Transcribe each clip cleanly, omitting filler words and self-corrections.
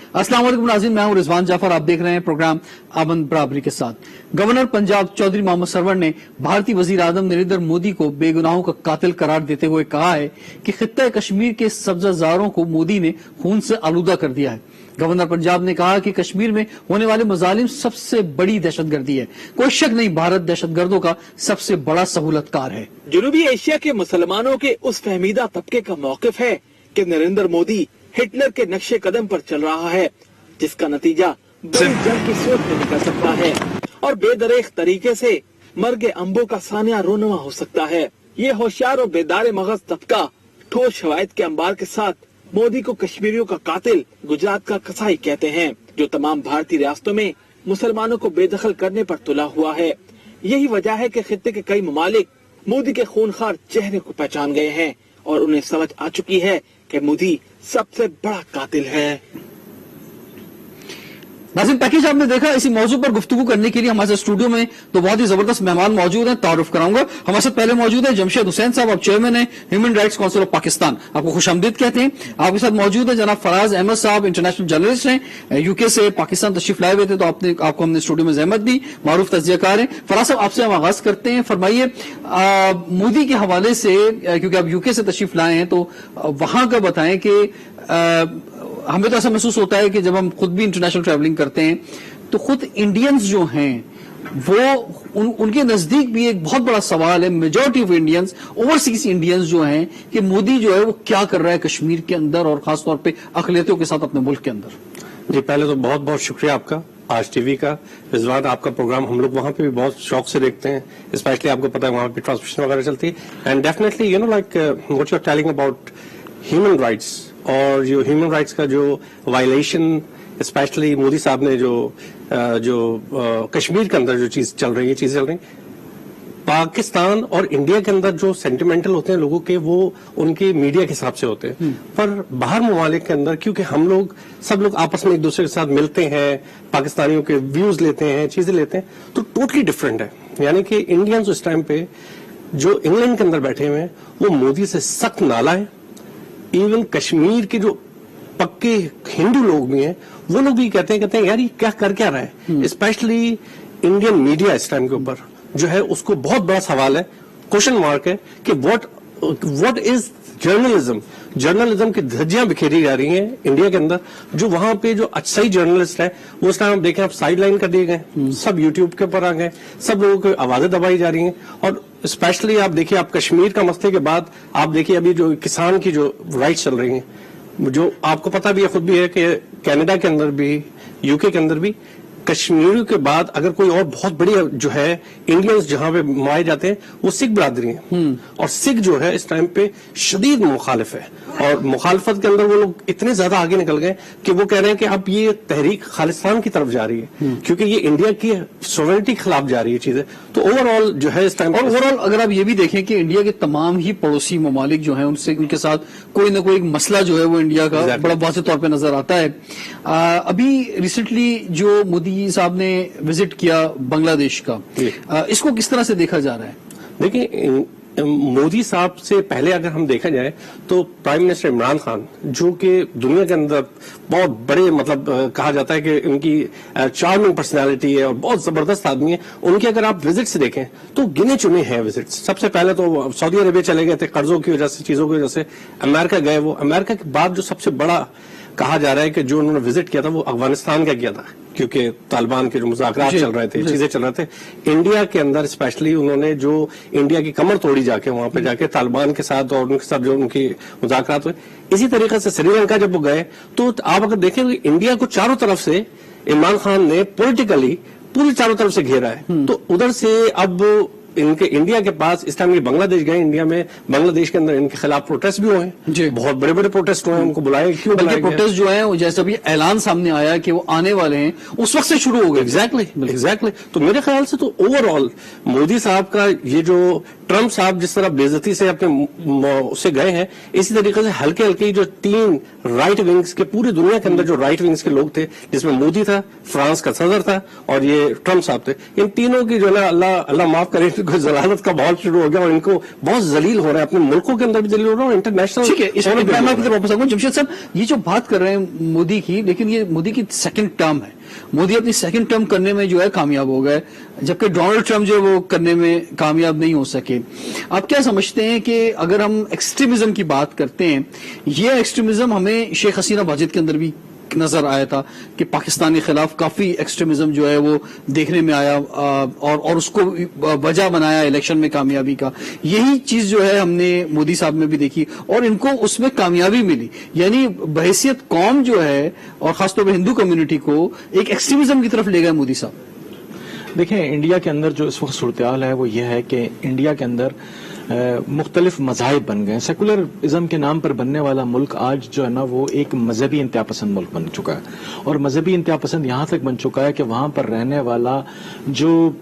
अस्सलाम वालेकुम नाज़रीन, मैं हूं रिजवान जाफर। आप देख रहे हैं प्रोग्राम आमन बराबरी के साथ। गवर्नर पंजाब चौधरी मोहम्मद सरवर ने भारतीय वजीर आजम नरेंद्र मोदी को बेगुनाहों का कातिल करार देते हुए कहा है कि खित्ता कश्मीर के सब्जाजारों को मोदी ने खून से आलूदा कर दिया है। गवर्नर पंजाब ने कहा कि कश्मीर में होने वाले मजालिम सबसे बड़ी दहशतगर्दी है। कोई शक नहीं, भारत दहशतगर्दों का सबसे बड़ा सहूलतकार है। जनूबी एशिया के मुसलमानों के उस फहमीदा तबके का मौकिफ है कि नरेंद्र मोदी हिटलर के नक्शे कदम पर चल रहा है, जिसका नतीजा बड़ी जंग की सोच में निकल सकता है और बेदरेख तरीके से मर्गे अंबों का सानिया रोनवा हो सकता है। ये होशियार और बेदार मगज तबका ठोस शवायद के अंबार के साथ मोदी को कश्मीरियों का कातिल, गुजरात का कसाई कहते हैं, जो तमाम भारतीय रियासतों में मुसलमानों को बेदखल करने पर तुला हुआ है। यही वजह है कि खित्ते के कई ममालिक मोदी के खूनखार चेहरे को पहचान गए हैं और उन्हें समझ आ चुकी है कि मोदी सबसे बड़ा कातिल है। नाज़रीन, पैकेज आपने देखा। इसी मौजू पर गुफ्तगू करने के लिए हमारे साथ स्टूडियो में तो बहुत ही जबरदस्त मेहमान मौजूद हैं। तारुफ कराऊंगा। हमारे साथ पहले मौजूद है जमशेद हुसैन साहब, आप चेयरमैन हैं human rights council of Pakistan, आपको खुशामदीद कहते हैं। आपके साथ मौजूद है जनाब फराज अहमद साहब, इंटरनेशनल जर्नलिस्ट हैं, यूके से पाकिस्तान तशरीफ लाए हुए थे, तो आपको हमने स्टूडियो में जहमत दी, मारूफ तज्जियाकार हैं। फराज साहब, आपसे हम आगाज करते हैं। फरमाइए, मोदी के हवाले से, क्योंकि आप यूके से तशरीफ लाए हैं, तो वहां का बताएं कि हमें तो ऐसा महसूस होता है कि जब हम खुद भी इंटरनेशनल ट्रैवलिंग करते हैं तो खुद इंडियंस जो हैं वो उनके नजदीक भी एक बहुत बड़ा सवाल है, majority of Indians, overseas Indians जो हैं, कि मोदी जो है वो क्या कर रहा है कश्मीर के अंदर और खासतौर पे अक़लियतों के साथ अपने मुल्क के अंदर। जी, पहले तो बहुत बहुत शुक्रिया आपका, आज टीवी का। रिजवान, आपका प्रोग्राम हम लोग वहाँ पे भी बहुत शौक से देखते हैं, स्पेशली आपको पता है वहाँ पे ट्रांसमिशन वगैरह चलती है। And definitely you know like what you are telling about human rights, और जो ह्यूमन राइट्स का जो वायलेशन स्पेशली मोदी साहब ने जो कश्मीर के अंदर जो चीजें चल रही है, पाकिस्तान और इंडिया के अंदर जो सेंटिमेंटल होते हैं लोगों के, वो उनके मीडिया के हिसाब से होते हैं, पर बाहर ममालिक के अंदर क्योंकि हम लोग सब लोग आपस में एक दूसरे के साथ मिलते हैं, पाकिस्तानियों के व्यूज लेते हैं, चीजें लेते हैं, तो टोटली डिफरेंट है। यानी कि इंडियंस उस टाइम पे जो इंग्लैंड के अंदर बैठे हुए हैं वो मोदी से सख्त नाला है। इवन कश्मीर के जो पक्के हिंदू लोग भी हैं वो लोग भी कहते हैं यार ये क्या रहा है। स्पेशली इंडियन मीडिया इस टाइम के ऊपर जो है उसको बहुत बड़ा सवाल है, क्वेश्चन मार्क है कि व्हाट इज जर्नलिज्म की धज्जियां बिखेरी जा रही हैं इंडिया के अंदर। जो वहां पे जो अच्छे जर्नलिस्ट है वो उस टाइम आप देखें, आप साइड लाइन कर दिए गए, सब यूट्यूब के ऊपर आ गए, सब लोगों की आवाजें दबाई जा रही हैं। और स्पेशली आप देखिए, आप कश्मीर का मसले के बाद आप देखिए अभी जो किसान की जो राइट्स चल रही हैं, जो आपको पता भी है, खुद भी है कि कनाडा के अंदर भी, यूके के अंदर भी कश्मीर के बाद अगर कोई और बहुत बड़ी जो है इंडियंस जहां पे मारे जाते हैं वो सिख बिरादरी है, और सिख जो है इस टाइम पे शदीद मुखालिफ है, और मुखालफत के अंदर वो लोग इतने ज्यादा आगे निकल गए कि वो कह रहे हैं कि अब ये तहरीक खालिस्तान की तरफ जा रही है, क्योंकि ये इंडिया की सॉवरेनिटी के खिलाफ जा रही है चीजें। तो ओवरऑल जो है इस टाइम, और ओवरऑल अगर आप ये भी देखें कि इंडिया के तमाम ही पड़ोसी ममालिक जो हैं उनके साथ कोई ना कोई मसला जो है वो इंडिया का बड़ा वाज़ेह तौर पर नजर आता है। अभी रिसेंटली जो मोदी साहब ने विजिट किया बांग्लादेश का, इसको किस तरह से देखा जा रहा है? देखिए, मोदी साहब से पहले अगर हम देखा जाए तो प्राइम मिनिस्टर इमरान खान, जो कि दुनिया के अंदर बहुत बड़े मतलब कहा जाता है कि उनकी चार्मिंग पर्सनालिटी है और बहुत जबरदस्त आदमी है, उनके अगर आप विजिट्स देखें तो गिने चुने हैं विजिट्स। सबसे पहले तो सऊदी अरेबिया चले गए थे, कर्जों की वजह से, चीजों की वजह से अमेरिका गए। वो अमेरिका के बाद जो सबसे बड़ा कहा जा रहा है कि जो उन्होंने विजिट किया था वो अफगानिस्तान का किया था, क्योंकि तालिबान के जो मुज़ाकरात चल रहे थे, चीजें चल रहे थे इंडिया के अंदर, स्पेशली उन्होंने जो इंडिया की कमर तोड़ी जाके वहां पे जाके तालिबान के साथ और उनके साथ जो उनकी मुज़ाकरात हुए। इसी तरीके से श्रीलंका जब वो गए तो आप अगर देखें तो इंडिया को चारों तरफ से इमरान खान ने पॉलिटिकली पूरी चारों तरफ से घेरा है। तो उधर से अब इनके इंडिया के पास इस टाइम ये बांग्लादेश गए, इंडिया में बांग्लादेश के अंदर इनके खिलाफ प्रोटेस्ट भी हुए हैं, बहुत बड़े बड़े प्रोटेस्ट हुए हैं, उनको बुलाए क्यों? बल्कि प्रोटेस्ट जो है जैसे अभी ऐलान सामने आया कि वो आने वाले हैं उस वक्त से शुरू हो गए। एग्जैक्टली। तो मेरे ख्याल से तो ओवरऑल मोदी साहब का ये जो ट्रम्प साहब जिस तरह बेइज्जती से अपने उससे गए हैं, इसी तरीके से हल्के हल्के जो तीन राइट विंग्स के, पूरी दुनिया के अंदर जो राइट विंग्स के लोग थे, जिसमें मोदी था, फ्रांस का सदर था और ये ट्रम्प साहब थे, इन तीनों की जो है अल्लाह माफ करे बिल्कुल जलालत का माहौल शुरू हो गया और इनको बहुत जलील हो रहा है, अपने मुल्कों के अंदर भी जलील हो रहा है, इंटरनेशनल। ठीक है, इसमें मैं आपकी तरफ वापस आऊंगा। जमशेद साहब, ये जो बात कर रहे हैं मोदी की, लेकिन ये मोदी की सेकंड टर्म है। मोदी अपनी सेकंड टर्म करने में जो है कामयाब हो गए, जबकि डोनाल्ड ट्रंप जो है वो करने में कामयाब नहीं हो सके। आप क्या समझते हैं कि अगर हम एक्सट्रीमिज्म की बात करते हैं, ये एक्सट्रीमिज्म हमें शेख हसीना वाजिद के अंदर भी नजर आया था कि पाकिस्तान के खिलाफ काफी एक्सट्रीमिज्म जो है वो देखने में आया, और उसको वजह बनाया इलेक्शन में कामयाबी का। यही चीज जो है हमने मोदी साहब में भी देखी और इनको उसमें कामयाबी मिली। यानी बहैसियत कौम जो है और खासतौर पर हिंदू कम्युनिटी को एक एक्सट्रीमिज्म की तरफ ले गए मोदी साहब। देखें, इंडिया के अंदर जो इस वक्त सूरत-ए-हाल है वो ये है कि इंडिया के अंदर मुख्तलिफ मज़ाहिब बन गए। सेकुलरिज्म के नाम पर बनने वाला मुल्क आज जो है ना वो एक मजहबी इंतहा पसंद मुल्क बन चुका है, और मजहबी इंतहा पसंद यहाँ तक बन चुका है कि वहाँ पर रहने वाला जो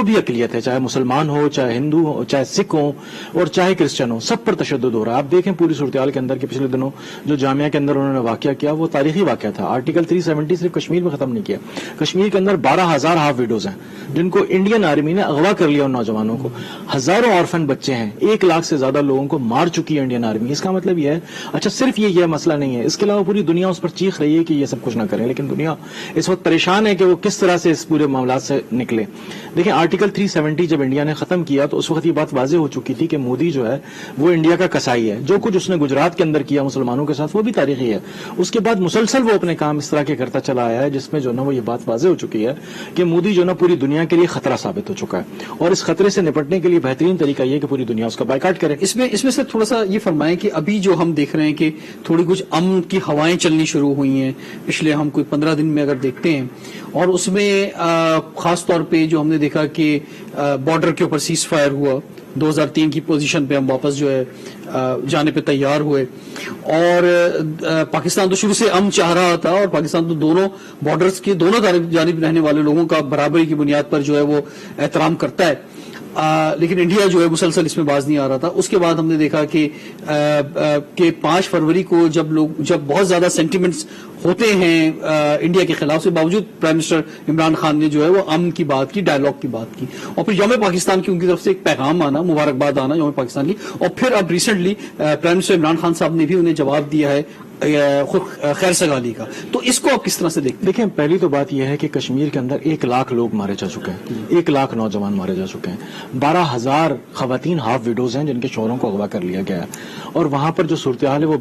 भी अक़लियत है, चाहे मुसलमान हो, चाहे हिंदू हो, चाहे सिख हो और चाहे क्रिश्चियन हो, सब पर तशद्दुद हो रहा है। आप देखें पूरी सूरत-ए-हाल के अंदर कि पिछले दिनों जो जामिया के अंदर उन्होंने वाक़या किया वो तारीखी वाक़या था। आर्टिकल 370 सिर्फ कश्मीर में खत्म नहीं किया, कश्मीर के अंदर 12,000 हाफ विडोज हैं जिनको इंडियन आर्मी ने अगवा कर लिया। उन नौजवानों को, हजारों ऑर्फन बच्चे हैं, 1 लाख से ज्यादा लोगों को मार चुकी है इंडियन आर्मी। इसका मतलब यह है, अच्छा सिर्फ ये मसला नहीं है, इसके अलावा पूरी दुनिया उस पर चीख रही है कि ये सब कुछ ना करें, लेकिन दुनिया इस वक्त परेशान है कि वो किस तरह से इस पूरे मामला से निकले। देखिए, आर्टिकल 370 जब इंडिया ने खत्म किया तो उस वक्त ये बात वाज़ेह हो चुकी थी कि मोदी जो है वो इंडिया का कसाई है। जो कुछ उसने गुजरात के अंदर किया मुसलमानों के साथ वो भी तारीखी है। उसके बाद मुसलसल वो अपने काम इस तरह के करता चला आया है जिसमें जो ना वो ये बात वाज़ेह हो चुकी है कि मोदी जो ना पूरी दुनिया के लिए खतरा साबित हो चुका है, और इस खतरे से निपटने के लिए बेहतरीन तरीका ये कि पूरी दुनिया उसका बायकाट करे। इसमें से थोड़ा सा ये फरमाएं कि अभी जो हम देख रहे हैं कि थोड़ी कुछ अमन की हवाएं चलनी शुरू हुई हैं पिछले हम कोई 15 दिन में अगर देखते हैं, और उसमें खास तौर पे जो हमने देखा कि बॉर्डर के ऊपर सीज फायर हुआ, 2003 की पोजीशन पे हम वापस जो है जाने पे तैयार हुए, और पाकिस्तान तो शुरू से अमन चाह रहा था, और पाकिस्तान तो दोनों बॉर्डर्स के दोनों जानिब रहने वाले लोगों का बराबरी की बुनियाद पर जो है वो एहतराम करता है। लेकिन इंडिया जो है मुसलसल इसमें बाज नहीं आ रहा था। उसके बाद हमने देखा कि 5 फरवरी को जब बहुत ज्यादा सेंटिमेंट्स होते हैं इंडिया के खिलाफ, से बावजूद प्राइम मिनिस्टर इमरान खान ने जो है वो अमन की बात की, डायलॉग की बात की, और फिर यौम पाकिस्तान की उनकी तरफ से एक पैगाम आना, मुबारकबाद आना यौम पाकिस्तान की, और फिर अब recently prime minister Imran Khan साहब ने भी उन्हें जवाब दिया है खुद खैर सगाली का। तो इसको आप किस तरह से देखते हैं? देखिए, पहली तो बात यह है कि कश्मीर के अंदर 1 लाख लोग मारे जा चुके हैं, 1 लाख नौजवान मारे जा चुके हैं, 12,000 खवातीन हाफ विडोज हैं जिनके शोहरों को अगवा कर लिया गया है, और वहां पर जो सूरत-ए-हाल है वो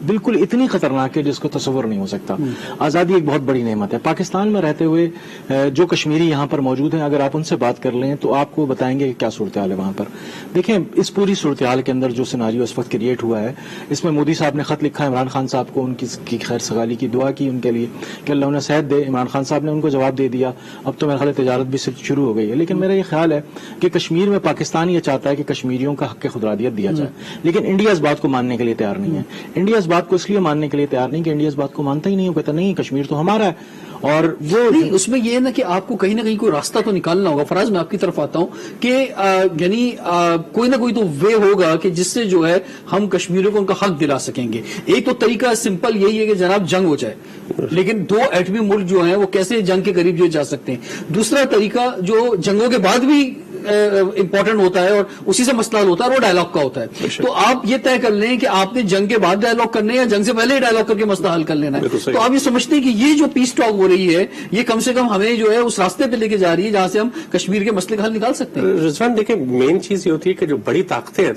बिल्कुल इतनी खतरनाक है जिसको तस्वुर नहीं हो सकता। आजादी एक बहुत बड़ी नेमत है। पाकिस्तान में रहते हुए जो कश्मीरी यहाँ पर मौजूद हैं, अगर आप उनसे बात कर लें तो आपको बताएंगे कि क्या सूरत-ए-हाल है वहां पर। देखें, इस पूरी सूरत-ए-हाल के अंदर जो सिनारियो इस वक्त क्रिएट हुआ है, इसमें मोदी साहब ने खत लिखा इमरान खान साहब को, उनकी खैर सगाली की दुआ की उनके लिए कि अल्लाह उन्हें सेहत दे। इमरान खान साहब ने उनको जवाब दे दिया। अब तो मेरे ख्याल तिजारत भी शुरू हो गई है, लेकिन मेरा ये ख्याल है कि कश्मीर में पाकिस्तान ये चाहता है कि कश्मीरियों का हक खुदरादियत दिया जाए, लेकिन इंडिया इस बात को मानने के लिए तैयार नहीं है। इंडिया इस बात को इसलिए मानने के लिए तैयार नहीं कि इंडिया इस बात को मानता ही नहीं, वो कहता नहीं कश्मीर तो हमारा है। और वो नहीं, उसमें यह है ना कि आपको कहीं ना कहीं कोई रास्ता तो निकालना होगा। फराज, मैं आपकी तरफ आता हूं कि यानी कोई ना कोई तो वे होगा कि जिससे जो है हम कश्मीरियों को उनका हक दिला सकेंगे। एक तो तरीका सिंपल यही है कि जनाब जंग हो जाए, लेकिन 2 एटमी मुल्क जो हैं वो कैसे जंग के करीब जो जा सकते हैं। दूसरा तरीका जो जंगों के बाद भी इंपॉर्टेंट होता है और उसी से मसला होता है, वो डायलॉग का होता है। तो आप ये तय कर लें कि आपने जंग के बाद डायलॉग करने या जंग से पहले ही डायलॉग करके मसला हल कर लेना है। तो आप ये समझते हैं कि ये जो पीस टॉक हो रही है ये कम से कम हमें जो है उस रास्ते पे लेके जा रही है जहां से हम कश्मीर के मसले का हल निकाल सकते हैं। रिजवान, देखिए, मेन चीज ये होती है कि जो बड़ी ताकतें हैं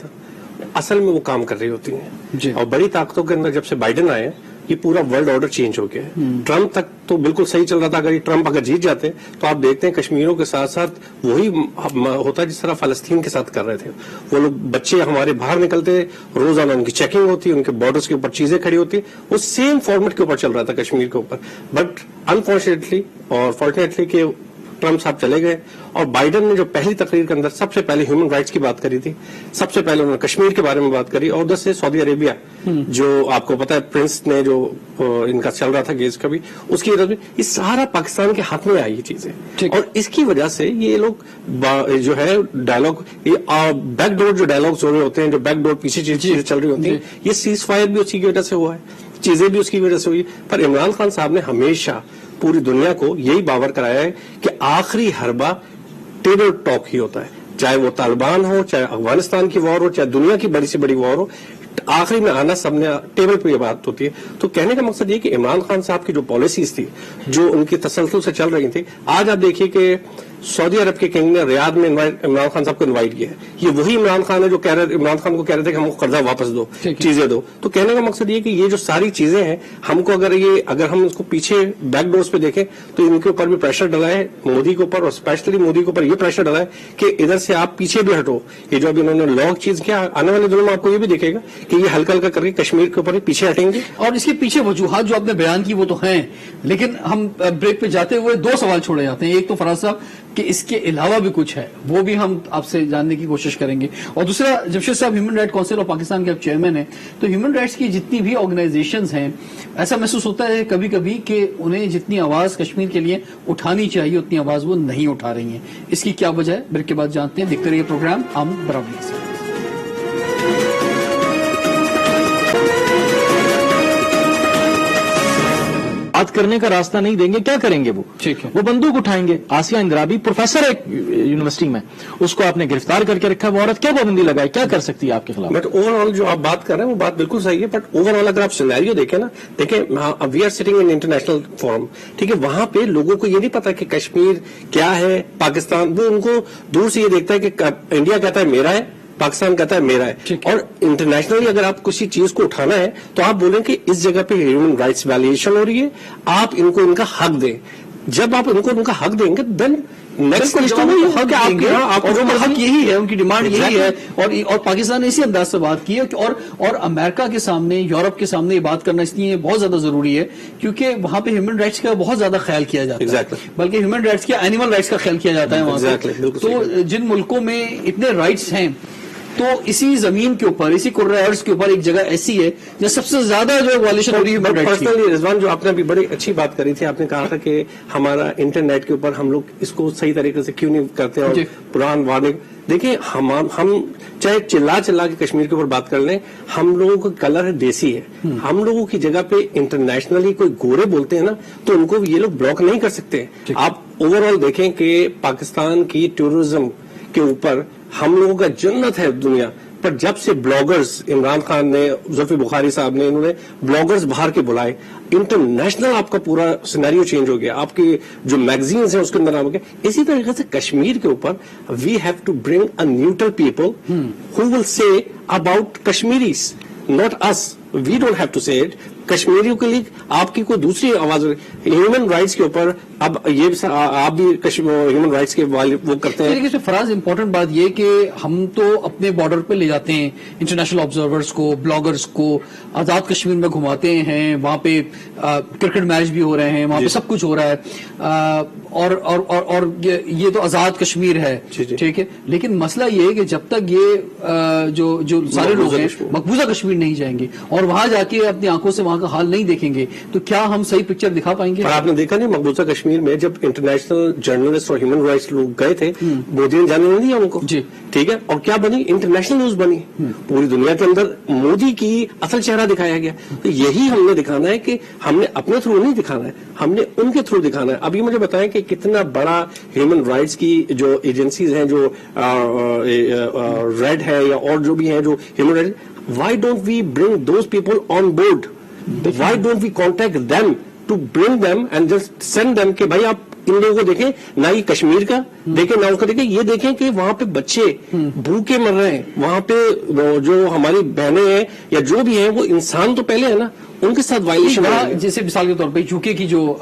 असल में वो काम कर रही होती हैं, और बड़ी ताकतों के अंदर जब से बाइडेन आए ये पूरा वर्ल्ड ऑर्डर चेंज हो गया है। ट्रंप तक तो बिल्कुल सही चल रहा था। अगर ट्रंप अगर जीत जाते तो आप देखते हैं कश्मीरियों के साथ साथ वही होता जिस तरह फलस्तीन के साथ कर रहे थे। वो लोग बच्चे हमारे बाहर निकलते, रोजाना उनकी चेकिंग होती, उनके बॉर्डर्स के ऊपर चीजें खड़ी होती, वो सेम फॉर्मेट के ऊपर चल रहा था कश्मीर के ऊपर। बट अनफॉर्चुनेटली और फॉर्चुनेटली कि ट्रंप साहब चले गए, और बाइडेन ने जो पहली तकरीर के अंदर सबसे पहले ह्यूमन राइट्स की बात करी थी, सबसे पहले उन्होंने कश्मीर के बारे में बात करी, और उधर से सऊदी अरेबिया जो आपको पता है प्रिंस ने जो इनका चल रहा था केस का भी, उसकी वजह से ये सारा पाकिस्तान के हाथ में आई ये चीजें, और इसकी वजह से ये लोग जो है डायलॉग, ये बैकडोर जो डायलॉग्स हो रहे होते हैं, जो बैकडोर पीछे चीजें चल रही होती हैं, ये सीज फायर भी उसी की वजह से हुआ है, चीजें भी उसकी वजह से हुई। पर इमरान खान साहब ने हमेशा पूरी दुनिया को यही बावर कराया है कि आखिरी हरबा टेरर टॉक ही होता है। चाहे वो तालिबान हो, चाहे अफगानिस्तान की वॉर हो, चाहे दुनिया की बड़ी से बड़ी वॉर हो, आखिरी में आना सबने टेबल पे ये बात होती है। तो कहने का मकसद ये कि इमरान खान साहब की जो पॉलिसीज थी, जो उनकी तसलसल से चल रही थी, आज आप देखिए कि सऊदी अरब के किंग ने रियाद में इमरान खान साहब को इनवाइट किया है। ये वही इमरान खान है जो कह रहे, इमरान खान को कह रहे थे कि हमको कर्जा वापस दो, चीजें दो। तो कहने का मकसद ये कि ये जो सारी चीजें हैं, हमको अगर हम इसको पीछे बैकडोर्स पे देखें तो इनके ऊपर भी प्रेशर डला है, मोदी के ऊपर, और स्पेशली मोदी के ऊपर ये प्रेशर डला है कि इधर से आप पीछे भी हटो। ये जो अभी इन्होंने लॉ चीज किया, आने वाले दिनों में आपको ये भी दिखेगा कि ये हल्का हल्का करके कश्मीर के ऊपर पीछे हटेंगे। और इसके पीछे वजूहात जो आपने बयान की वो तो हैं, लेकिन हम ब्रेक पे जाते हुए दो सवाल छोड़े जाते हैं। एक तो फराज साहब कि इसके अलावा भी कुछ है, वो भी हम आपसे जानने की कोशिश करेंगे, और दूसरा जमशेद साहब human right council of Pakistan के आप चेयरमैन हैं, तो ह्यूमन राइट्स की जितनी भी ऑर्गेनाइजेशंस हैं, ऐसा महसूस होता है कभी कभी कि उन्हें जितनी आवाज कश्मीर के लिए उठानी चाहिए उतनी आवाज वो नहीं उठा रही हैं। इसकी क्या वजह है, ब्रेक के बाद जानते हैं। देखते रहिए प्रोग्राम हम बराबरी से। बात करने का रास्ता नहीं देंगे, क्या करेंगे वो? ठीक है। वो बंदूक उठाएंगे। आसिया इंद्राबी प्रोफेसर है यूनिवर्सिटी में, उसको आपने गिरफ्तार करके रखा, वो औरत क्या पाबंदी लगाए, क्या कर सकती है आपके खिलाफ? बट ओवरऑल जो आप बात कर रहे हैं वो बात बिल्कुल सही है, बट ओवरऑल अगर आप सिनेरियो देखें ना, देखें we are sitting in international forum, ठीक है, वहां पे लोगों को ये नहीं पता कि कश्मीर क्या है, पाकिस्तान, वो उनको दूर से ये देखता है कि इंडिया कहता है मेरा है, पाकिस्तान कहता है मेरा है। और इंटरनेशनली अगर आप किसी चीज को उठाना है तो आप बोलें कि इस जगह पे ह्यूमन राइट्स वायलेशन हो रही है, आप इनको इनका हक दें। जब आप इनको उनका हक देंगे देन नेक्स्ट हक यही है, उनकी डिमांड यही है, और पाकिस्तान ने इसी अंदाज से बात की है। और अमेरिका के सामने, यूरोप के सामने ये बात करना इसलिए बहुत ज्यादा जरूरी है क्योंकि वहां पे ह्यूमन राइट्स का बहुत ज्यादा ख्याल किया जाता है, बल्कि ह्यूमन राइट्स क्या एनिमल राइट्स का ख्याल किया जाता है वहां पे। तो जिन मुल्कों में इतने राइट्स हैं, तो इसी जमीन के ऊपर, इसी कुर्रा अर्ज के ऊपर एक जगह ऐसी है जहाँ सबसे ज्यादा जो वायलेशन हो रही है। पर्सनली रिजवान, जो आपने अभी बड़ी अच्छी बात करी थी, आपने कहा था कि हमारा इंटरनेट के ऊपर हम लोग इसको सही तरीके से क्यों नहीं करते, और पुरान वार्निंग देखिए, हम चाहे चिल्ला के कश्मीर के ऊपर बात कर लें, हम लोगों का कलर है देसी है, हम लोगों की जगह पे इंटरनेशनली कोई गोरे बोलते हैं ना तो उनको ये लोग ब्लॉक नहीं कर सकते। आप ओवरऑल देखें कि पाकिस्तान की टूरिज्म के ऊपर हम लोगों का जन्नत है दुनिया, पर जब से ब्लॉगर्स, इमरान खान ने, जुल्फी बुखारी साहब ने, इन्होंने ब्लॉगर्स बाहर के बुलाए, इंटरनेशनल आपका पूरा सिनेरियो चेंज हो गया, आपकी जो मैगजीन्स हैं उसके अंदर आ गया। इसी तरीके से कश्मीर के ऊपर we have to bring a neutral people who will say about Kashmiris, not us, we don't have to say it. कश्मीरियों के लिए आपकी कोई दूसरी आवाज, ह्यूमन राइट्स के ऊपर अब ये आप भी ह्यूमन राइट्स के वो करते हैं। इसमें फराज इंपॉर्टेंट बात ये कि हम तो अपने बॉर्डर पे ले जाते हैं इंटरनेशनल ऑब्जर्वर्स को, ब्लॉगर्स को, आजाद कश्मीर में घुमाते हैं, वहां पे क्रिकेट मैच भी हो रहे हैं, वहां पे सब कुछ हो रहा है, और ये तो आजाद कश्मीर है, ठीक है। लेकिन मसला ये है कि जब तक ये जो सारे लोग हैं मकबूजा कश्मीर नहीं जाएंगे और वहां जाके अपनी आंखों से वहां का हाल नहीं देखेंगे तो क्या हम सही पिक्चर दिखा पाएंगे? पर आपने देखा नहीं, मकबूजा कश्मीर में जब इंटरनेशनल जर्नलिस्ट और ह्यूमन राइट्स लोग गए थे, मोदी ने जाने नहीं दिया उनको, ठीक है, और क्या बनी, इंटरनेशनल न्यूज बनी, पूरी दुनिया के अंदर मोदी की असल चेहरा दिखाया गया। तो यही हमने दिखाना है कि हमने अपने थ्रू नहीं दिखाना है, हमने उनके थ्रू दिखाना है। अभी मुझे बताएं कि कितना बड़ा ह्यूमन राइट्स की जो एजेंसीज हैं, जो रेड है या और जो भी हैं जो human rights, why don't we bring those people on board? Why don't we contact them to bring them and just send them कि भाई आप इन लोगों को देखें, ना ये कश्मीर का देखें ना उसका देखें, ये देखें कि वहां पे बच्चे भूखे मर रहे हैं, वहां पे जो हमारी बहनें हैं या जो भी हैं वो इंसान तो पहले है ना, उनके साथ वायलेशन है। जैसे मिसाल के तौर पे यूके की जो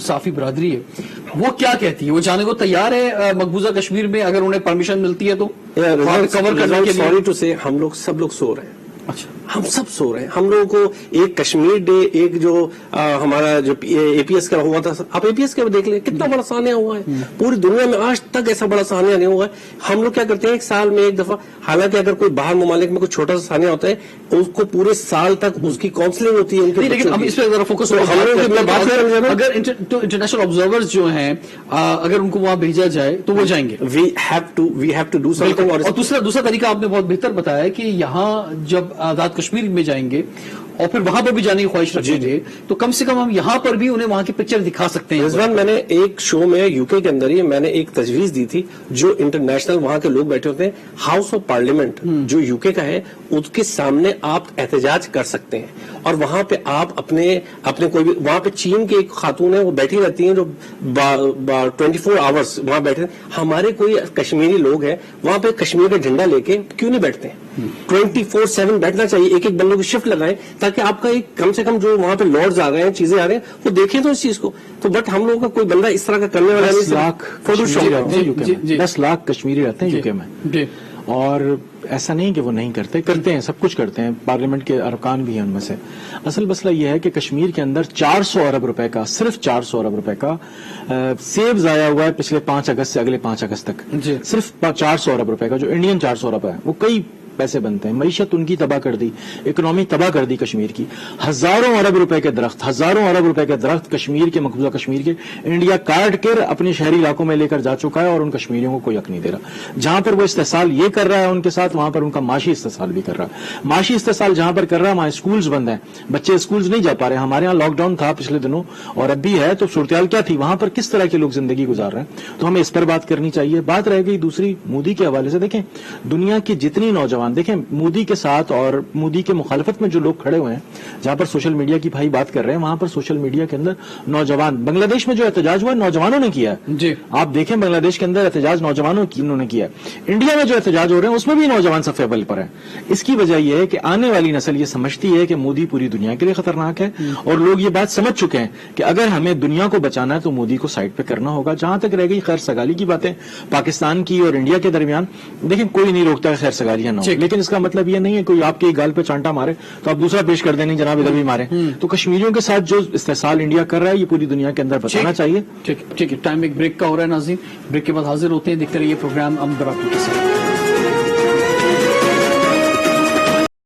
साफी बरादरी है वो क्या कहती है, वो जाने को तैयार है मकबूजा कश्मीर में अगर उन्हें परमिशन मिलती है तो कवर करने के लिए? सॉरी टू से हम लोग सब लोग सो रहे हैं। अच्छा, हम सब सो रहे हैं। हम लोगों को एक कश्मीर डे, एक जो हमारा जो एपीएस का हुआ था, आप एपीएस का देख लें कितना बड़ा सानिया हुआ है, पूरी दुनिया में आज तक ऐसा बड़ा सानिया नहीं हुआ है। हम लोग क्या करते हैं, एक साल में एक दफा, हालांकि अगर कोई बाहर ममालिक में कोई छोटा सा सानिया होता है उसको पूरे साल तक उसकी काउंसलिंग होती है। लेकिन हम इस पर जरा फोकस अगर इंटरनेशनल ऑब्जर्वर्स जो हैं अगर उनको वहां भेजा जाए तो वो जाएंगे। We have to do something. और दूसरा तरीका आपने बहुत बेहतर बताया कि यहाँ जब आजाद कश्मीर में जाएंगे اور پھر وہاں پر بھی جانے کی خواہش رکھتے تھے, تو کم سے کم ہم یہاں پر بھی انہیں وہاں کی پکچر دکھا سکتے ہیں. رضوان, میں نے ایک شو میں یو کے اندر ہی میں نے ایک تجویز دی تھی, جو انٹرنیشنل وہاں کے لوگ بیٹھے ہوتے ہیں, ہاؤس آف پارلیمنٹ جو یو کے کا ہے اس کے سامنے آپ احتجاج کر سکتے ہیں, اور وہاں پہ آپ اپنے کوئی بھی, وہاں پہ چین کی ایک خاتون ہے وہ بیٹھی رہتی ہیں جو 24 آورس وہاں بیٹھے, ہمارے کوئی کشمیری لوگ ہیں وہاں پہ کشمیر کا جھنڈا لے کے کیوں نہیں بیٹھتے ہیں؟ 24/7 بیٹھنا چاہیے, ایک ایک بندوں کی شفٹ لگائیں تاکہ آپ کا ایک کم سے کم جو وہاں پہ لارڈز آ گئے ہیں, چیزیں آ رہے ہیں, وہ دیکھیں تو اس چیز کو. تو بٹ ہم لوگوں کا کوئی بندہ اس طرح کا کرنے والا 10 لاکھ کشمیری رہتے ہیں یو کے میں, 10 لاکھ کشمیری رہتے ہیں یو کے میں, اور ایسا نہیں کہ وہ نہیں کرتے ہیں, سب کچھ کرتے ہیں, پارلیمنٹ کے ارکان بھی ہیں ان میں سے. اصل مسئلہ یہ ہے کہ کشمیر کے اندر 400 ارب روپے کا, صرف 400 ارب روپے کا سیب ضائع ہوا ہے پچھلے 5 اگست سے اگلے 5 اگست تک. صرف 400 ارب روپے کا, جو انڈین 400 ارب ہے, وہ کئی پیسے بنتے ہیں. معیشت ان کی تباہ کر دی, اکنامی تباہ کر دی کشمیر کی. ہزاروں ارب روپے کے درخت کشمیر کے, مقبوضہ کشمیر کے, انڈیا کاٹ کر اپنے شہری علاقوں میں لے کر جا چکا ہے, اور ان کشمیریوں کو کوئی حق نہیں دے رہا. جہاں پر وہ استحصال یہ کر رہا ہے ان کے ساتھ, وہاں پر ان کا معاشی استحصال بھی کر رہا ہے. معاشی استحصال جہاں پر کر رہا ہے وہاں اسکولز بند ہیں, بچے اسکولز نہیں جا پا رہے. ہمارے یہاں لاک ڈاؤن تھا پچھلے دنوں اور اب بھی ہے, تو صورتحال کیا تھی وہاں پر, کس طرح کے لوگ زندگی گزار رہے ہیں. تو ہمیں اس پر بات کرنی چاہیے. بات رہ گئی دوسری مودی کے حوالے سے. دیکھیں دنیا کی جتنی نوجوان, دیکھیں مودی کے ساتھ اور مودی کے مخالفت میں جو لوگ کھڑے ہوئے ہیں, جہاں پر سوشل میڈیا کی بھائی بات کر رہے ہیں, وہاں پر سوشل میڈیا کے اندر نوجوان, بنگلہ دیش میں جو احتجاج ہوا نوجوانوں نے کیا ہے. آپ دیکھیں بنگلہ دیش کے اندر احتجاج نوجوانوں نے کیا ہے. انڈیا میں جو احتجاج ہو رہے ہیں اس میں بھی نوجوان صف اول پر ہیں. اس کی وجہ یہ ہے کہ آنے والی نسل یہ سمجھتی ہے کہ مودی پوری دنیا کے لیے خطرناک ہے, اور لوگ یہ بات سمجھ چکے ہیں کہ اگر ہمیں دنیا کو بچانا ہے تو مودی کو سائڈ پہ کرنا ہوگا. جہاں تک رہ گئی خیر سگالی کی باتیں پاکستان کی اور انڈیا کے درمیان, دیکھیں کوئی نہیں روکتا ہے خیر سگالیاں نہ ہو, لیکن اس کا مطلب یہ نہیں ہے کوئی آپ کے گال پہ چانٹا مارے تو آپ دوسرا پیش کر دیں, نہیں جناب ادھر بھی مارے. تو کشمیریوں کے ساتھ جو استحصال انڈیا کر رہا ہے یہ پوری دنیا کے اندر بتانا چاہیے. ٹھیک ہے, ٹائم ایک بریک کا ہو رہا ہے ناظرین, بریک کے بعد حاضر ہوتے ہیں. دیکھتے رہیے پروگرام امبر آپ کے ساتھ.